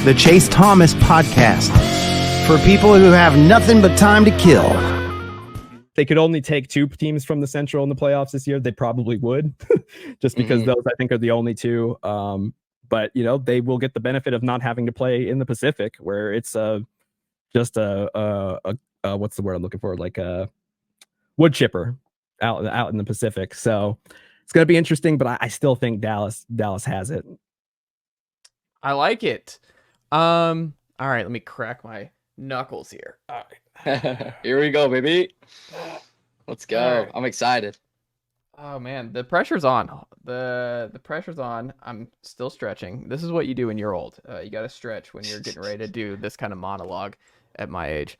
the Chase Thomas Podcast, for people who have nothing but time to kill. They could only take 2 teams from the Central in the playoffs this year. They probably would, just because those, I think, are the only 2. But, you know, they will get the benefit of not having to play in the Pacific, where it's just a what's the word I'm looking for? Like a wood chipper out in the Pacific. So it's going to be interesting, but I still think Dallas has it. I like it. All right, let me crack my knuckles here. All right. Here we go, baby. Let's go. Right. I'm excited. Oh man, the pressure's on. The pressure's on. I'm still stretching. This is what you do when you're old. You got to stretch when you're getting ready to do this kind of monologue at my age.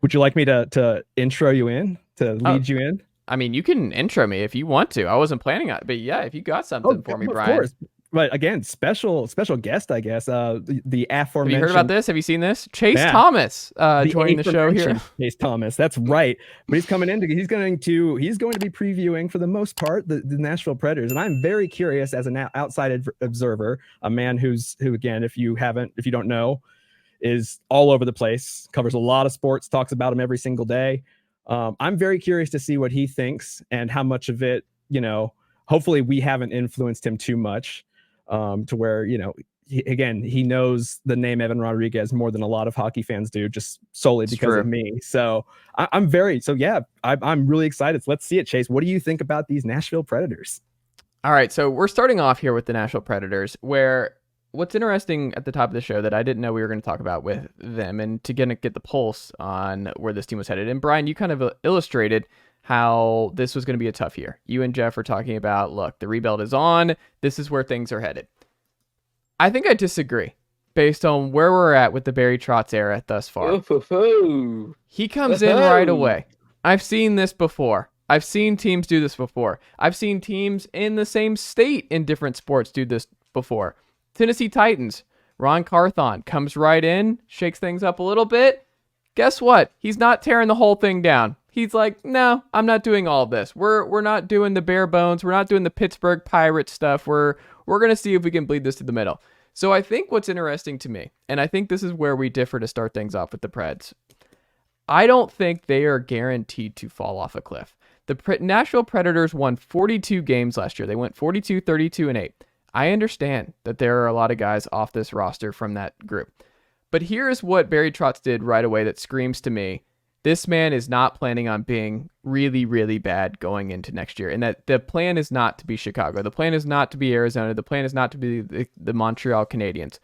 Would you like me to intro you in, to lead you in? I mean, you can intro me if you want to. I wasn't planning on it, but yeah, if you got something for me, Bryan. Of course. But again, special guest, I guess. The aforementioned. Have you heard about this? Have you seen this? Chase Thomas joining the show here. Chase Thomas, that's right. But he's coming in. He's going to be previewing, for the most part, the Nashville Predators, and I'm very curious as an outside observer, a man who again, if you don't know, is all over the place, covers a lot of sports, talks about them every single day. I'm very curious to see what he thinks and how much of it, you know. Hopefully, we haven't influenced him too much. To where, you know, he knows the name Evan Rodriguez more than a lot of hockey fans do, just solely because of me. So I'm really excited. So let's see it, Chase. What do you think about these Nashville Predators? All right, so we're starting off here with the Nashville Predators, where what's interesting at the top of the show that I didn't know we were going to talk about with them, and to get the pulse on where this team was headed. And Bryan, you kind of illustrated how this was going to be a tough year. You and Jeff are talking about, look, the rebuild is on. This is where things are headed. I think I disagree based on where we're at with the Barry Trotz era thus far. He comes in right away. I've seen this before. I've seen teams do this before. I've seen teams in the same state in different sports do this before. Tennessee Titans, Ron Carthon comes right in, shakes things up a little bit. Guess what? He's not tearing the whole thing down. He's like, no, I'm not doing all of this. We're not doing the bare bones. We're not doing the Pittsburgh Pirates stuff. We're going to see if we can bleed this to the middle. So I think what's interesting to me, and I think this is where we differ to start things off with the Preds, I don't think they are guaranteed to fall off a cliff. The Nashville Predators won 42 games last year. They went 42, 32, and 8. I understand that there are a lot of guys off this roster from that group. But here's what Barry Trotz did right away that screams to me, this man is not planning on being really, really bad going into next year. And that the plan is not to be Chicago. The plan is not to be Arizona. The plan is not to be the Montreal Canadiens.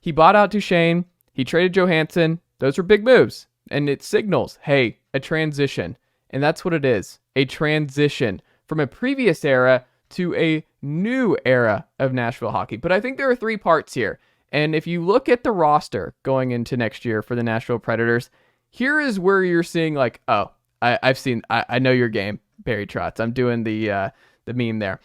He bought out Duchesne. He traded Johansson. Those were big moves. And it signals, hey, a transition. And that's what it is. A transition from a previous era to a new era of Nashville hockey. But I think there are 3 parts here. And if you look at the roster going into next year for the Nashville Predators, here is where you're seeing like, oh, I know your game, Barry Trotz. I'm doing the meme there.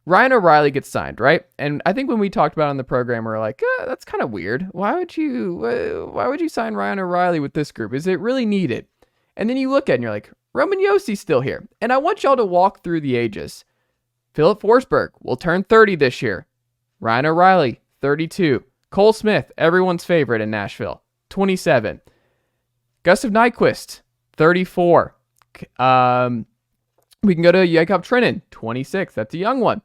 Ryan O'Reilly gets signed, right? And I think when we talked about it on the program, we were like, that's kind of weird. Why would you sign Ryan O'Reilly with this group? Is it really needed? And then you look at it and you're like, Roman Josi's still here. And I want y'all to walk through the ages. Philip Forsberg will turn 30 this year. Ryan O'Reilly, 32. Cole Smith, everyone's favorite in Nashville, 27. Gustav Nyquist, 34. We can go to Jakob Trenin, 26. That's a young one.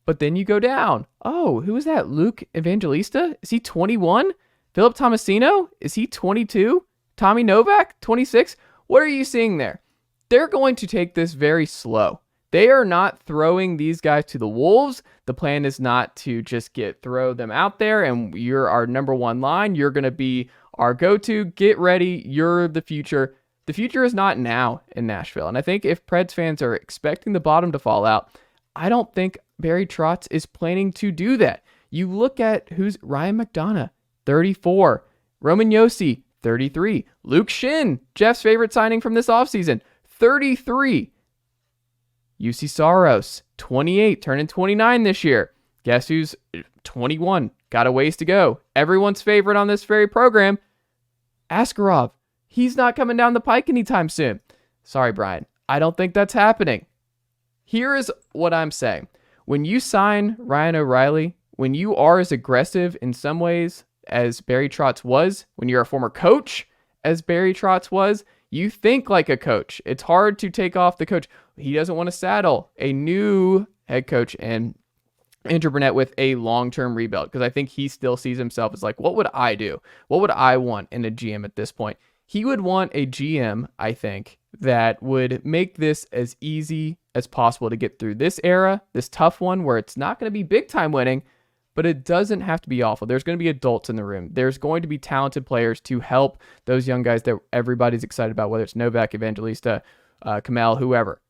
But then you go down. Oh, who is that? Luke Evangelista? Is he 21? Philip Tomasino? Is he 22? Tommy Novak, 26? What are you seeing there? They're going to take this very slow. They are not throwing these guys to the wolves. The plan is not to just throw them out there and you're our number one line. You're going to be our go-to. Get ready. You're the future. The future is not now in Nashville. And I think if Preds fans are expecting the bottom to fall out, I don't think Barry Trotz is planning to do that. You look at who's Ryan McDonough, 34. Roman Josi, 33. Luke Schenn, Jeff's favorite signing from this offseason, 33. Juuse Saros, 28, turning 29 this year. Guess who's 21? Got a ways to go. Everyone's favorite on this very program, Askarov. He's not coming down the pike anytime soon. Sorry, Bryan. I don't think that's happening. Here is what I'm saying. When you sign Ryan O'Reilly when you are as aggressive in some ways as Barry Trotz was, when you're a former coach as Barry Trotz was, you think like a coach. It's hard to take off the coach. He doesn't want to saddle a new head coach and Andrew Burnett with a long-term rebuild, because I think he still sees himself as like, what would I do? What would I want in a GM at this point? He would want a GM, I think, that would make this as easy as possible to get through this era, this tough one where it's not going to be big-time winning, but it doesn't have to be awful. There's going to be adults in the room. There's going to be talented players to help those young guys that everybody's excited about, whether it's Novak, Evangelista, Kamel, whoever.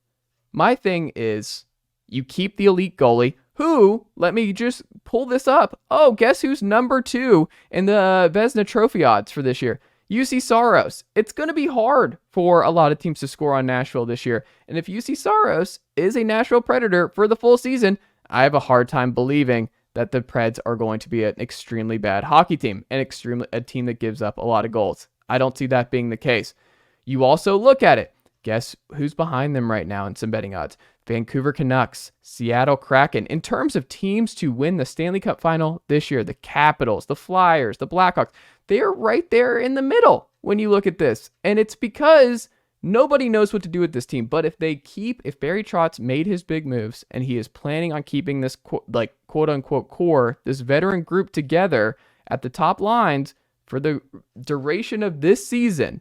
My thing is, you keep the elite goalie, who, let me just pull this up. Oh, guess who's number 2 in the Vezina Trophy odds for this year? Juuse Saros. It's going to be hard for a lot of teams to score on Nashville this year. And if Juuse Saros is a Nashville Predator for the full season, I have a hard time believing that the Preds are going to be an extremely bad hockey team, a team that gives up a lot of goals. I don't see that being the case. You also look at it. Guess who's behind them right now in some betting odds? Vancouver Canucks, Seattle Kraken. In terms of teams to win the Stanley Cup final this year, the Capitals, the Flyers, the Blackhawks, they are right there in the middle when you look at this. And it's because nobody knows what to do with this team. But if Barry Trotz made his big moves and he is planning on keeping this quote unquote core, this veteran group together at the top lines for the duration of this season,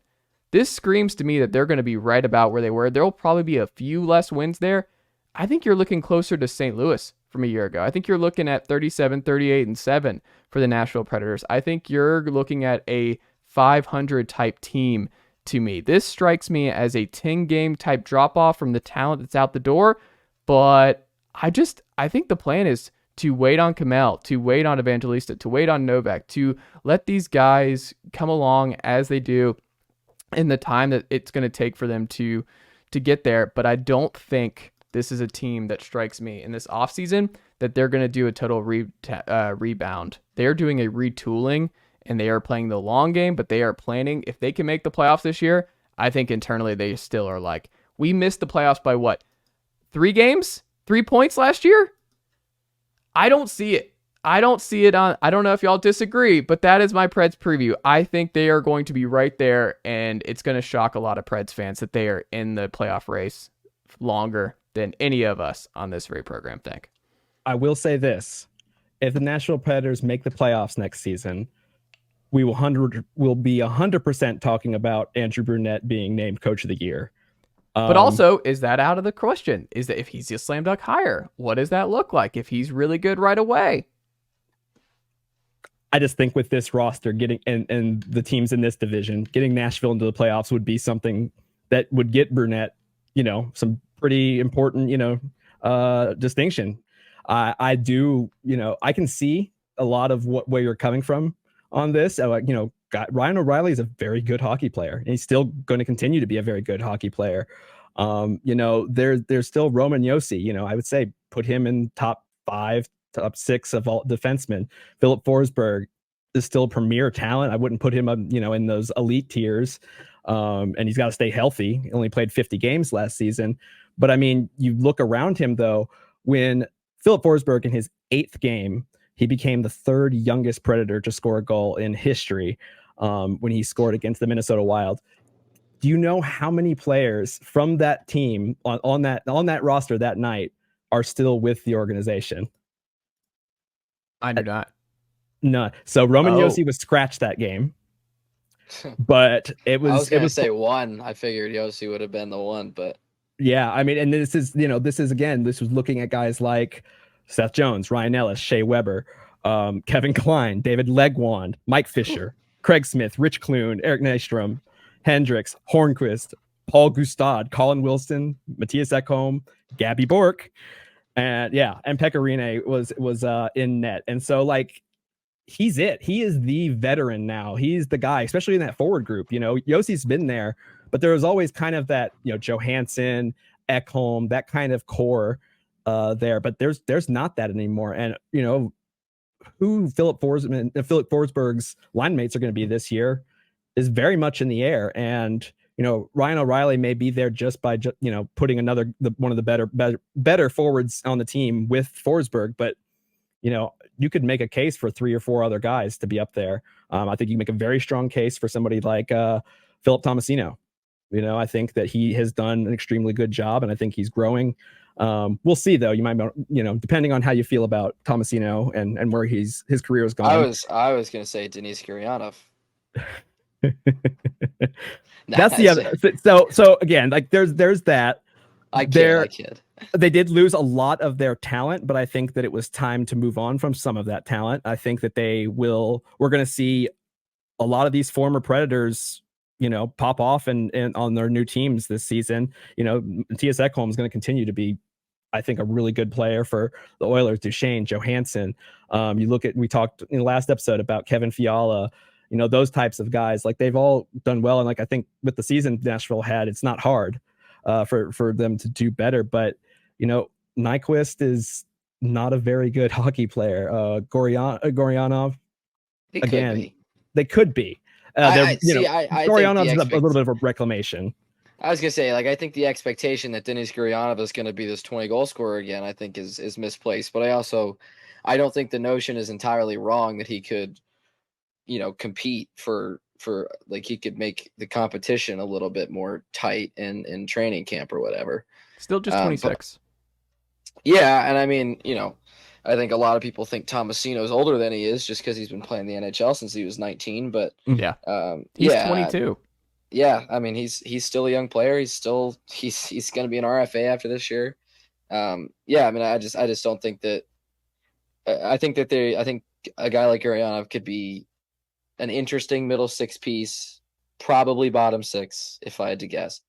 this screams to me that they're going to be right about where they were. There'll probably be a few less wins there. I think you're looking closer to St. Louis from a year ago. I think you're looking at 37, 38, and 7 for the Nashville Predators. I think you're looking at a 500 type team to me. This strikes me as a 10-game type drop-off from the talent that's out the door, but I think the plan is to wait on Kamel, to wait on Evangelista, to wait on Novak, to let these guys come along as they do in the time that it's going to take for them to get there. But I don't think this is a team that strikes me in this offseason that they're going to do a total rebound. They're doing a retooling, and they are playing the long game, but they are planning. If they can make the playoffs this year, I think internally they still are like, we missed the playoffs by what? 3 games? 3 points last year? I don't see it. I don't know if y'all disagree, but that is my Preds preview. I think they are going to be right there, and it's going to shock a lot of Preds fans that they are in the playoff race longer than any of us on this very program think. I will say this. If the Nashville Predators make the playoffs next season, we will be 100% talking about Andrew Burnett being named Coach of the Year. But also, is that out of the question? Is that if he's a slam dunk hire, what does that look like if he's really good right away? I just think with this roster getting and the teams in this division, getting Nashville into the playoffs would be something that would get Burnett, some pretty important, distinction. I do, I can see a lot of where you're coming from on this. Ryan O'Reilly is a very good hockey player, and he's still going to continue to be a very good hockey player. There's still Roman Josi. I would say put him in top 5, top 6 of all defensemen. Philip Forsberg is still premier talent. I wouldn't put him up, in those elite tiers. And he's got to stay healthy. He only played 50 games last season. But I mean, you look around him though, when Philip Forsberg in his 8th game, he became the 3rd youngest Predator to score a goal in history when he scored against the Minnesota Wild. Do you know how many players from that team on that roster that night are still with the organization? I do not. No. So Roman Josi was scratched that game, but it was. I was going to say 1. I figured Josi would have been the one, but yeah, I mean, and this is looking at guys like Seth Jones, Ryan Ellis, Shea Weber, Kevin Klein, David Legwand, Mike Fisher, Craig Smith, Rich Clune, Eric Nystrom, Hendricks, Hornquist, Paul Gustad, Colin Wilson, Matthias Ekholm, Gabby Bork, and Pecorine was in net. And so he's it. He is the veteran now. He's the guy, especially in that forward group. Yossi's been there, but there was always kind of that, Johansson, Ekholm, that kind of core there. But there's not that anymore. And who Philip Forsberg's line mates are going to be this year is very much in the air. And Ryan O'Reilly may be there just by putting one of the better forwards on the team with Forsberg, but you could make a case for 3 or 4 other guys to be up there. I think you make a very strong case for somebody like Philip Tomasino. I think that he has done an extremely good job, and I think he's growing. We'll see, though. You might, depending on how you feel about Tomasino and where his career is going. I was going to say Denis Gurianov. That's the other. So again, like there's that. I kid. They did lose a lot of their talent, but I think that it was time to move on from some of that talent. I think that we're going to see a lot of these former Predators, pop off and on their new teams this season. Mattias Ekholm is going to continue to be, I think, a really good player for the Oilers. Duchesne, Johansson. We talked in the last episode about Kevin Fiala. Those types of guys, like they've all done well. And like, I think with the season Nashville had, it's not hard for them to do better. But, Nyquist is not a very good hockey player. Goryanov, they could be. Goryanov's a little bit of a reclamation. I was going to say, I think the expectation that Denis Gurianov is going to be this 20-goal scorer again, I think is misplaced. But I don't think the notion is entirely wrong that he could, compete for he could make the competition a little bit more tight in training camp or whatever. Still just 26. Yeah, and I mean, I think a lot of people think Tomasino is older than he is just because he's been playing the NHL since he was 19. But he's 22. Yeah, I mean, he's still a young player. He's going to be an RFA after this year. I mean, I just don't think that. I think a guy like Gurianov could be an interesting middle six piece, probably bottom six if I had to guess,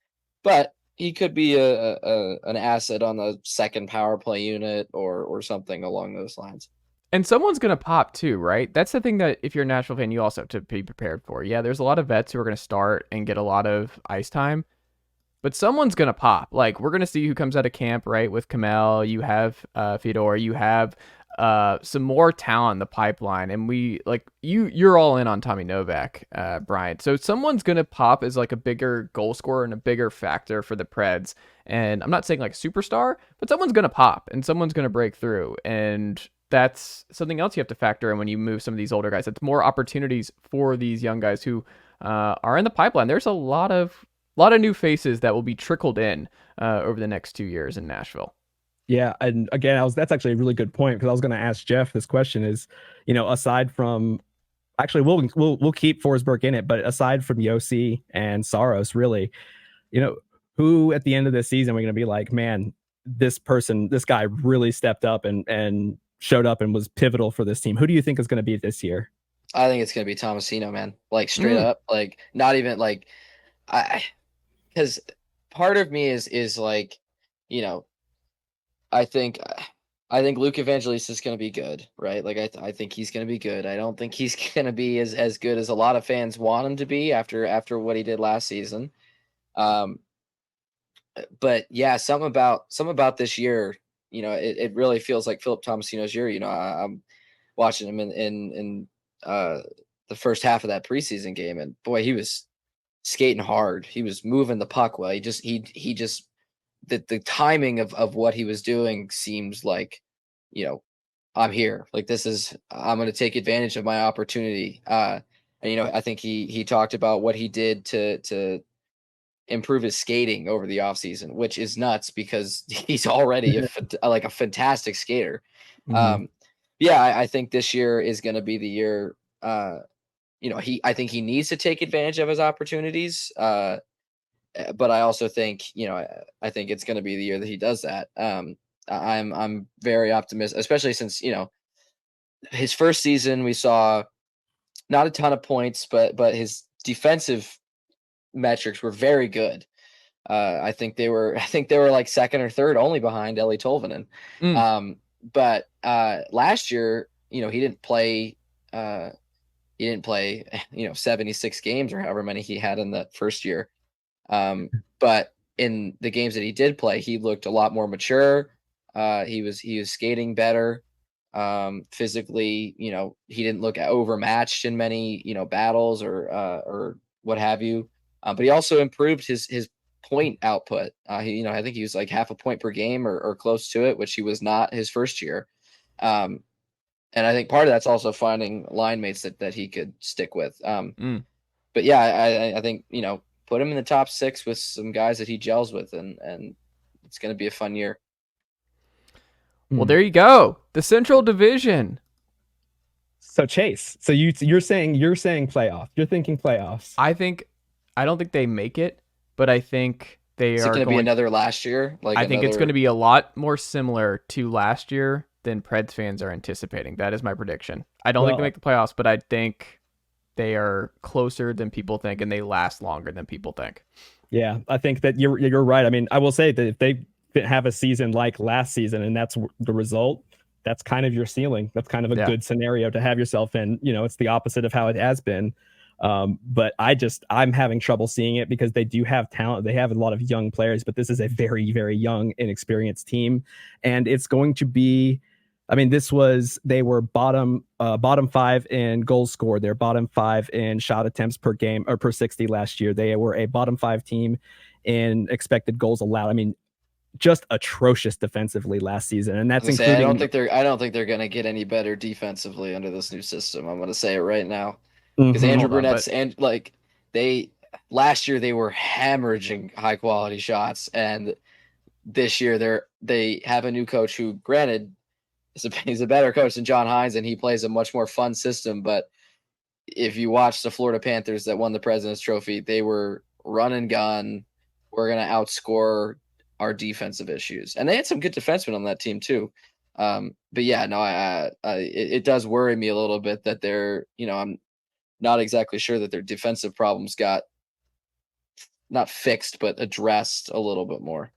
but he could be an asset on the second power play unit or something along those lines. And someone's going to pop too, right? That's the thing that if you're a Nashville fan, you also have to be prepared for. Yeah, there's a lot of vets who are going to start and get a lot of ice time, but someone's going to pop. Like, we're going to see who comes out of camp, right? With Kamel, you have Fedor, you have some more talent in the pipeline, and you're all in on Tommy Novak, Bryan. So someone's gonna pop as like a bigger goal scorer and a bigger factor for the Preds. And I'm not saying like superstar, but someone's gonna pop and someone's gonna break through, and that's something else you have to factor in when you move some of these older guys. It's more opportunities for these young guys who are in the pipeline. There's a lot of new faces that will be trickled in over the next 2 years in Nashville. Yeah, and again, that's actually a really good point, because I was going to ask Jeff this question is, aside from, actually we'll keep Forsberg in it, but aside from Josi and Saros, really, who at the end of this season we're going to be like, man, this guy really stepped up and showed up and was pivotal for this team. Who do you think is going to be this year? I think it's going to be Tomasino, man. Like straight up, like not even like because part of me is like, I think Luke Evangelista is going to be good, right? Like I think he's going to be good. I don't think he's going to be as good as a lot of fans want him to be after what he did last season. But yeah, something about this year, it really feels like Philip Tomasino's year. I'm watching him in the first half of that preseason game, and boy, he was skating hard. He was moving the puck well. He just the timing of what he was doing seems like, I'm here. Like I'm going to take advantage of my opportunity. And, I think he talked about what he did to improve his skating over the offseason, which is nuts because he's already a fantastic skater. Mm-hmm. I think this year is going to be the year. I think he needs to take advantage of his opportunities. But I also think, I think it's going to be the year that he does that. I'm very optimistic, especially since, his first season, we saw not a ton of points, but his defensive metrics were very good. I think they were like second or third only behind Eeli Tolvanen. But last year, he didn't play, 76 games or however many he had in that first year. But in the games that he did play, he looked a lot more mature. He was skating better. Physically, he didn't look overmatched in many, battles or what have you. But he also improved his point output. I think he was like half a point per game or close to it, which he was not his first year. And I think part of that's also finding line mates that he could stick with. Mm. But yeah, I think, put him in the top 6 with some guys that he gels with, and it's going to be a fun year. Well, there you go. The Central Division. So Chase, so you're saying playoff. You're thinking playoffs. I don't think they make it, but I think they Is are it going to be going. another last year? I think it's going to be a lot more similar to last year than Preds fans are anticipating. That is my prediction. I don't think they make the playoffs, but I think they are closer than people think, and they last longer than people think. Yeah, I think that you're right. I mean, I will say that if they have a season like last season and that's the result, that's kind of your ceiling. That's kind of a good scenario to have yourself in. It's the opposite of how it has been. But I'm having trouble seeing it because they do have talent. They have a lot of young players, but this is a very, very young, inexperienced team. And it's going to be, I mean, they were bottom 5 in goals scored. They're bottom 5 in shot attempts per game or per 60 last year. They were a bottom 5 team in expected goals allowed. I mean, just atrocious defensively last season, and that's including. I don't think they're going to get any better defensively under this new system. I'm going to say it right now, because Andrew Burnett's last year they were hemorrhaging high quality shots, and this year they have a new coach who, granted, he's a better coach than John Hines, and he plays a much more fun system. But if you watch the Florida Panthers that won the President's Trophy, they were run and gun. We're going to outscore our defensive issues, and they had some good defensemen on that team too. But yeah, no, it does worry me a little bit that they're, I'm not exactly sure that their defensive problems got not fixed, but addressed a little bit more.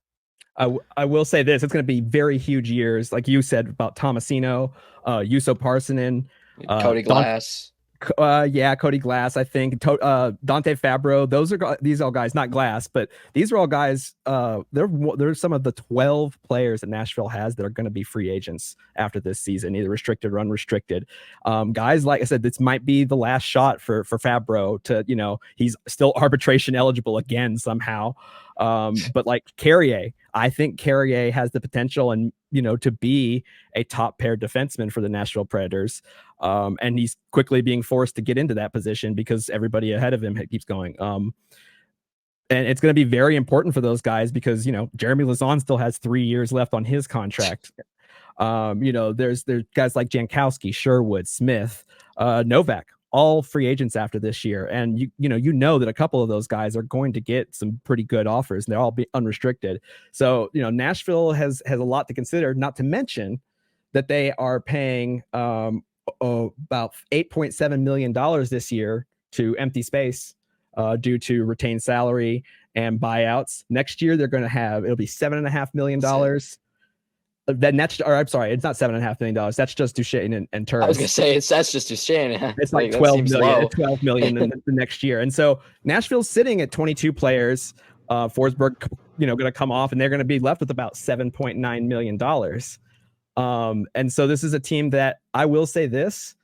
I will say this: it's going to be very huge years, like you said about Tomasino, Juuse Parssinen, Cody Glass. Cody Glass, I think, Dante Fabro. These are all guys, not Glass, but these are all guys. They're some of the 12 players that Nashville has that are going to be free agents after this season, either restricted or unrestricted. Guys, like I said, this might be the last shot for Fabro to, he's still arbitration eligible again somehow. But like Carrier, I think Carrier has the potential and to be a top pair defenseman for the Nashville Predators. And he's quickly being forced to get into that position because everybody ahead of him keeps going. And it's going to be very important for those guys because, Jeremy Lauzon still has 3 years left on his contract. There's guys like Jankowski, Sherwood, Smith, Novak, all free agents after this year. And that a couple of those guys are going to get some pretty good offers, and they'll all be unrestricted. So, Nashville has a lot to consider, not to mention that they are paying about $8.7 million this year to empty space due to retained salary and buyouts. Next year, it'll be $7.5 million. I'm sorry, it's not $7.5 million. That's just Duchesne and Turris. I was gonna say that's just Duchesne. It's like 12 million. 12 million in the next year. And so Nashville's sitting at 22 players. Forsberg, going to come off, and they're going to be left with about $7.9 million. And so this is a team that, I will say this,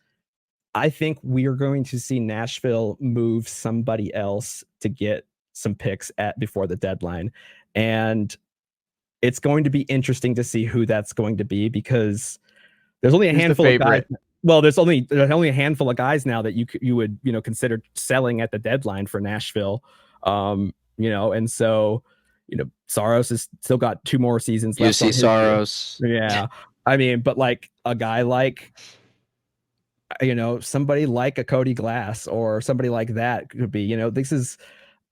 I think we are going to see Nashville move somebody else to get some picks before the deadline. And it's going to be interesting to see who that's going to be, because there's only a handful of guys. Well, there's only a handful of guys now that you would consider selling at the deadline for Nashville. And so Saros has still got 2 more seasons left. You see Saros, yeah. I mean, but like a guy like somebody like a Cody Glass or somebody like that could be. This is.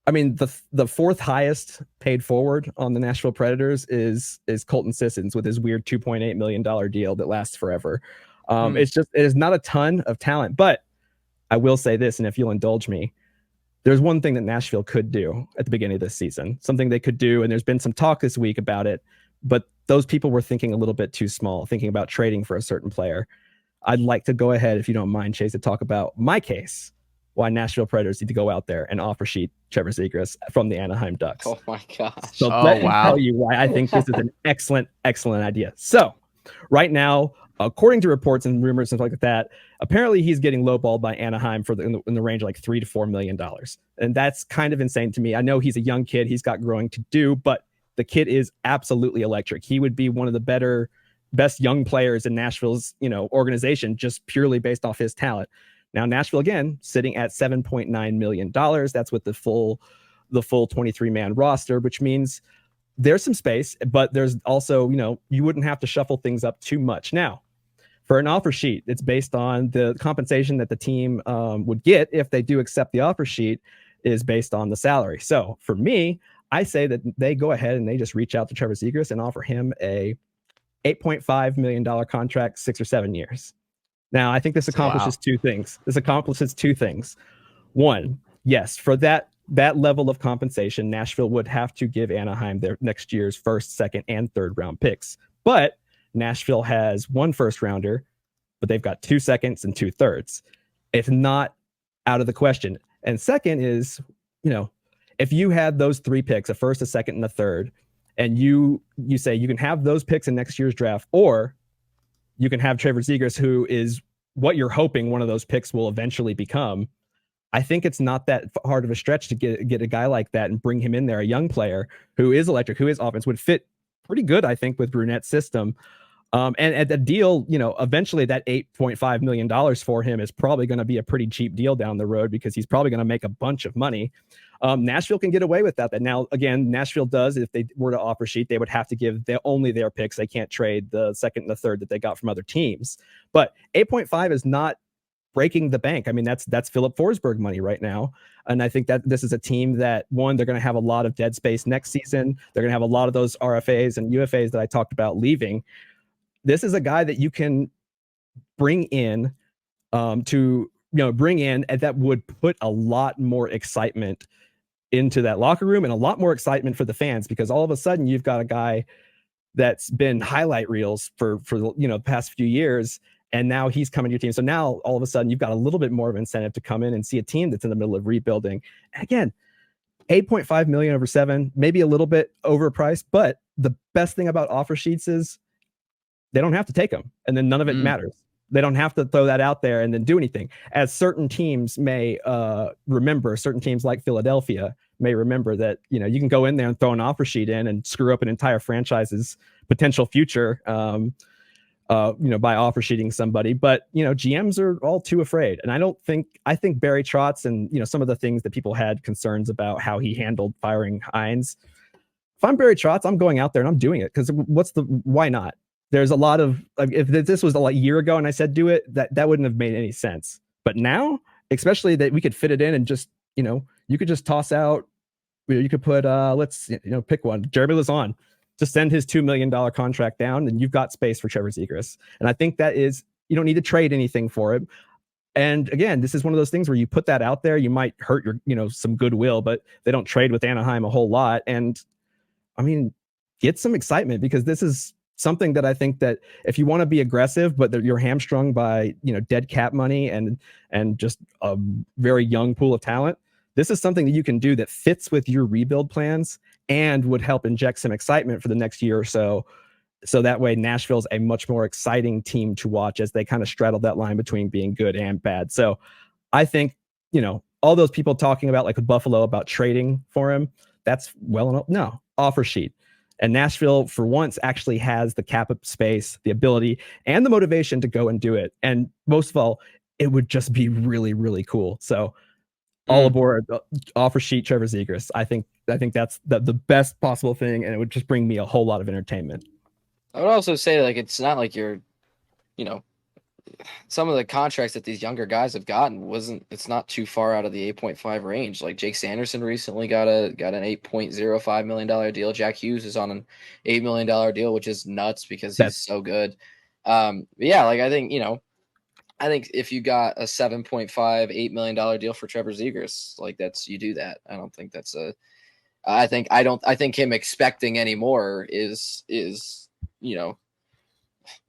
I mean, the fourth highest paid forward on the Nashville Predators is Colton Sissons with his weird $2.8 million deal that lasts forever. It is not a ton of talent, but I will say this, and if you'll indulge me, there's one thing that Nashville could do at the beginning of this season, something they could do, and there's been some talk this week about it, but those people were thinking a little bit too small, thinking about trading for a certain player. I'd like to go ahead, if you don't mind, Chase, to talk about my case, why Nashville Predators need to go out there and offer sheet Trevor Zegras from the Anaheim Ducks. Oh my gosh. So let me tell you why I think this is an excellent idea. So right now, according to reports and rumors and stuff like that, apparently he's getting lowballed by Anaheim in the range of like $3 to $4 million. And that's kind of insane to me. I know he's a young kid. He's got growing to do, but the kid is absolutely electric. He would be one of the better best young players in Nashville's, organization, just purely based off his talent. Now, Nashville, again, sitting at $7.9 million. That's with the full 23-man roster, which means there's some space, but there's also, you wouldn't have to shuffle things up too much. Now, for an offer sheet, it's based on the compensation that the team would get if they do accept the offer sheet is based on the salary. So for me, I say that they go ahead and they just reach out to Trevor Zegras and offer him a $8.5 million contract, 6 or 7 years. Now, I think this accomplishes two things. One, yes, for that level of compensation, Nashville would have to give Anaheim their next year's first, second, and third round picks. But Nashville has 1 first rounder, but they've got 2 seconds and 2 thirds. It's not out of the question. And second is, if you had those 3 picks, a first, a second, and a third, and you say you can have those picks in next year's draft, or you can have Trevor Zegras, who is what you're hoping one of those picks will eventually become. I think it's not that hard of a stretch to get a guy like that and bring him in there, a young player who is electric, who is offense, would fit pretty good, I think, with Brunette's system. And at the deal, eventually that $8.5 million for him is probably going to be a pretty cheap deal down the road because he's probably going to make a bunch of money. Nashville can get away with that. Now, again, Nashville does, if they were to offer sheet, they would have to give only their picks. They can't trade the second and the third that they got from other teams. But 8.5 is not breaking the bank. I mean, that's Philip Forsberg money right now. And I think that this is a team that, one, they're going to have a lot of dead space next season. They're going to have a lot of those RFAs and UFAs that I talked about leaving. This is a guy that you can bring in and that would put a lot more excitement into that locker room and a lot more excitement for the fans, because all of a sudden you've got a guy that's been highlight reels for the past few years, and now he's coming to your team. So now all of a sudden you've got a little bit more of incentive to come in and see a team that's in the middle of rebuilding. And again, $8.5 million over 7, maybe a little bit overpriced, but the best thing about offer sheets is they don't have to take them, and then none of it matters. They don't have to throw that out there and then do anything. As certain teams may remember, certain teams like Philadelphia may remember that, you can go in there and throw an offer sheet in and screw up an entire franchise's potential future, by offer sheeting somebody. But, GMs are all too afraid. And I think Barry Trotz and, some of the things that people had concerns about how he handled firing Hines. If I'm Barry Trotz, I'm going out there and I'm doing it, because why not? There's a lot of, if this was a year ago and I said do it, that wouldn't have made any sense. But now, especially that we could fit it in and just, you could just toss out, you could put, pick one, Jeremy Lauzon, just send his $2 million contract down, and you've got space for Trevor Zegras. And I think that is, you don't need to trade anything for it. And again, this is one of those things where you put that out there, you might hurt your, some goodwill, but they don't trade with Anaheim a whole lot. And I mean, get some excitement, because this is something that I think that if you want to be aggressive, but you're hamstrung by, dead cap money and just a very young pool of talent, this is something that you can do that fits with your rebuild plans and would help inject some excitement for the next year or so. So that way Nashville's a much more exciting team to watch as they kind of straddle that line between being good and bad. So I think, all those people talking about, like with Buffalo, about trading for him, that's well enough. No, offer sheet. And Nashville, for once, actually has the cap space, the ability, and the motivation to go and do it. And most of all, it would just be really, really cool. So all aboard, offer sheet Trevor Zegras. I think that's the best possible thing, and it would just bring me a whole lot of entertainment. I would also say, it's not like you're, some of the contracts that these younger guys have gotten it's not too far out of the 8.5 range. Like Jake Sanderson recently got an $8.05 million deal. Jack Juuse is on an $8 million deal, which is nuts because he's so good. I think if you got a $7.58 million deal for Trevor Zegras, you do that. I don't think that's I think him expecting any more is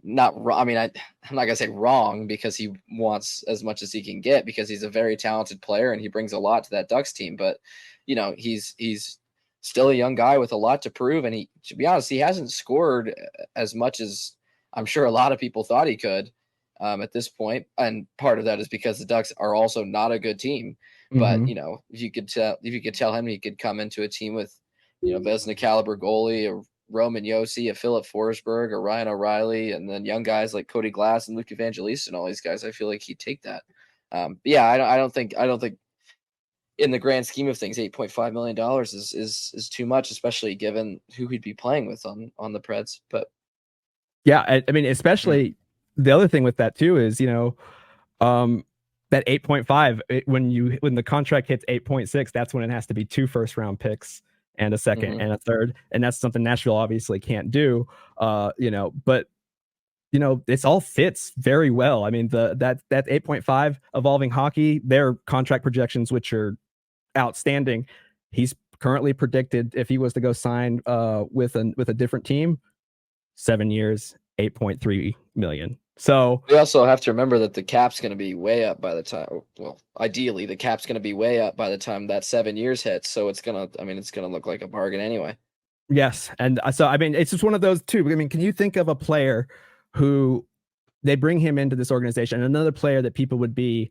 not wrong. I mean, I'm not gonna say wrong, because he wants as much as he can get, because he's a very talented player and he brings a lot to that Ducks team. But he's still a young guy with a lot to prove, and to be honest, he hasn't scored as much as I'm sure a lot of people thought he could at this point. And part of that is because the Ducks are also not a good team. But if you could tell him he could come into a team with Vezina caliber goalie, Roman Yossi, a Philip Forsberg, or Ryan O'Reilly, and then young guys like Cody Glass and Luke Evangelista and all these guys, I feel like he'd take that. But yeah, I don't think in the grand scheme of things, $8.5 million is too much, especially given who he'd be playing with on the Preds. But yeah, I mean, especially the other thing with that too is, that 8.5, when the contract hits 8.6, that's when it has to be 2 first-round picks and a second and a third, and that's something Nashville obviously can't do. But it's all fits very well. I mean, that 8.5 Evolving Hockey, their contract projections, which are outstanding. He's currently predicted, if he was to go sign with a different team, 7 years, 8.3 million. So we also have to remember that the cap's going to be way up by the time. Well, ideally, the cap's going to be way up by the time that 7 years hits. So it's gonna look like a bargain anyway. Yes, and so I mean, it's just one of those two. I mean, can you think of a player who they bring him into this organization, another player that people would be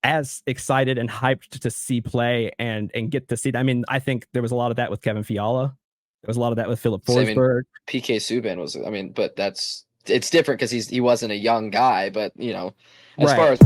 as excited and hyped to see play and get to see? I mean, I think there was a lot of that with Kevin Fiala. There was a lot of that with Philip Forsberg. PK Subban was. I mean, but it's different because he wasn't a young guy. But as far as